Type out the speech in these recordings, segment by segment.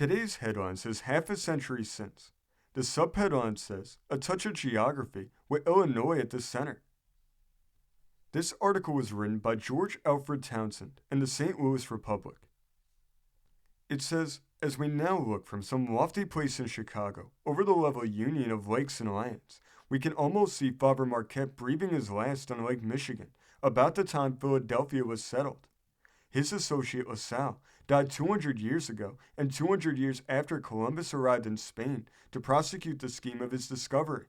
Today's headline says half a century since. The subheadline says, A Touch of Geography with Illinois at the center. This article was written by George Alfred Townsend in the St. Louis Republic. It says, as we now look from some lofty place in Chicago over the level union of lakes and lands, we can almost see Father Marquette breathing his last on Lake Michigan about the time Philadelphia was settled. His associate LaSalle died 200 years ago and 200 years after Columbus arrived in Spain to prosecute the scheme of his discovery.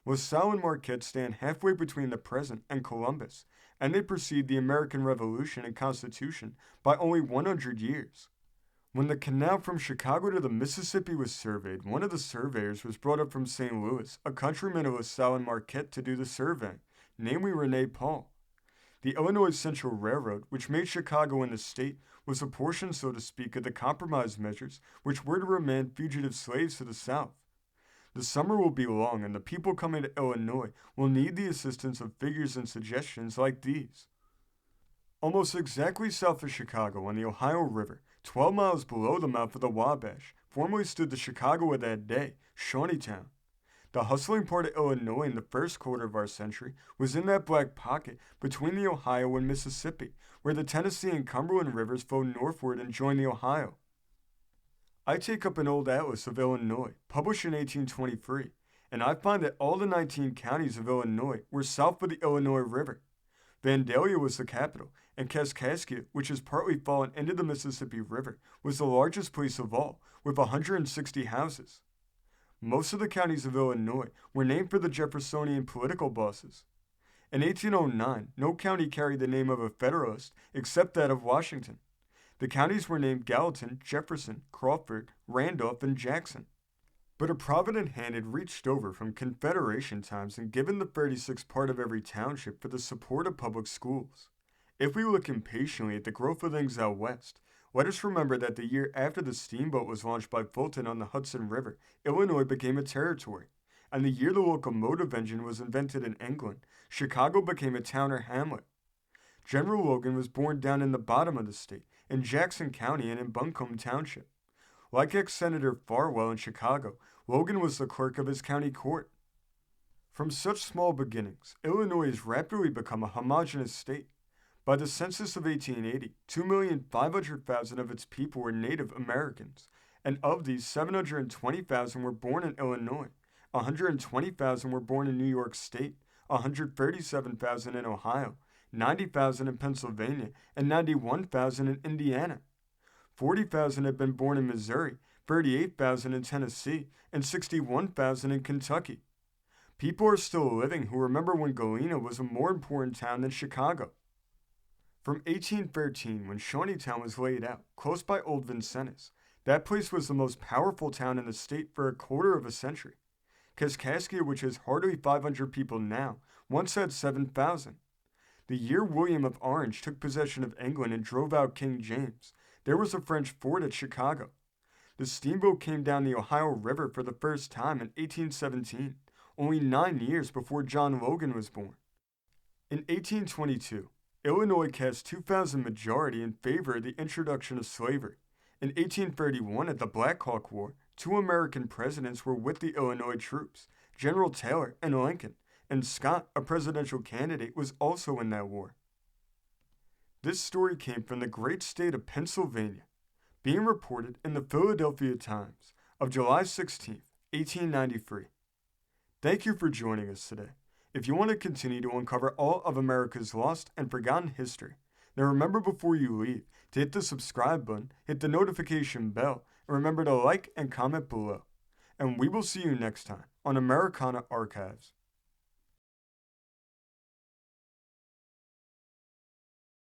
LaSalle and Marquette stand halfway between the present and Columbus, and they precede the American Revolution and Constitution by only 100 years. When the canal from Chicago to the Mississippi was surveyed, one of the surveyors was brought up from St. Louis, a countryman of LaSalle and Marquette, to do the surveying, namely Rene Paul. The Illinois Central Railroad, which made Chicago in the state, was a portion, so to speak, of the compromise measures which were to remand fugitive slaves to the South. The summer will be long, and the people coming to Illinois will need the assistance of figures and suggestions like these. Almost exactly south of Chicago on the Ohio River, 12 miles below the mouth of the Wabash, formerly stood the Chicago of that day, Shawneetown. The hustling part of Illinois in the first quarter of our century was in that black pocket between the Ohio and Mississippi, where the Tennessee and Cumberland rivers flow northward and join the Ohio. I take up an old atlas of Illinois, published in 1823, and I find that all the 19 counties of Illinois were south of the Illinois River. Vandalia was the capital, and Kaskaskia, which has partly fallen into the Mississippi River, was the largest place of all, with 160 houses. Most of the counties of Illinois were named for the Jeffersonian political bosses. In 1809, no county carried the name of a Federalist except that of Washington. The counties were named Gallatin, Jefferson, Crawford, Randolph, and Jackson. But a provident hand had reached over from Confederation times and given the 36th part of every township for the support of public schools. If we look impatiently at the growth of things out west, let us remember that the year after the steamboat was launched by Fulton on the Hudson River, Illinois became a territory, and the year the locomotive engine was invented in England, Chicago became a town or hamlet. General Logan was born down in the bottom of the state, in Jackson County and in Buncombe Township. Like ex-Senator Farwell in Chicago, Logan was the clerk of his county court. From such small beginnings, Illinois has rapidly become a homogeneous state. By the census of 1880, 2,500,000 of its people were Native Americans, and of these, 720,000 were born in Illinois, 120,000 were born in New York State, 137,000 in Ohio, 90,000 in Pennsylvania, and 91,000 in Indiana. 40,000 had been born in Missouri, 38,000 in Tennessee, and 61,000 in Kentucky. People are still living who remember when Galena was a more important town than Chicago. From 1813, when Shawneetown was laid out, close by Old Vincennes, that place was the most powerful town in the state for a quarter of a century. Kaskaskia, which has hardly 500 people now, once had 7,000. The year William of Orange took possession of England and drove out King James, there was a French fort at Chicago. The steamboat came down the Ohio River for the first time in 1817, only 9 years before John Logan was born. In 1822, Illinois cast 2,000 majority in favor of the introduction of slavery. In 1831, at the Black Hawk War, 2 American presidents were with the Illinois troops, General Taylor and Lincoln, and Scott, a presidential candidate, was also in that war. This story came from the great state of Pennsylvania, being reported in the Philadelphia Times of July 16, 1893. Thank you for joining us today. If you want to continue to uncover all of America's lost and forgotten history, then remember before you leave to hit the subscribe button, hit the notification bell, and remember to like and comment below. And we will see you next time on Americana Archives.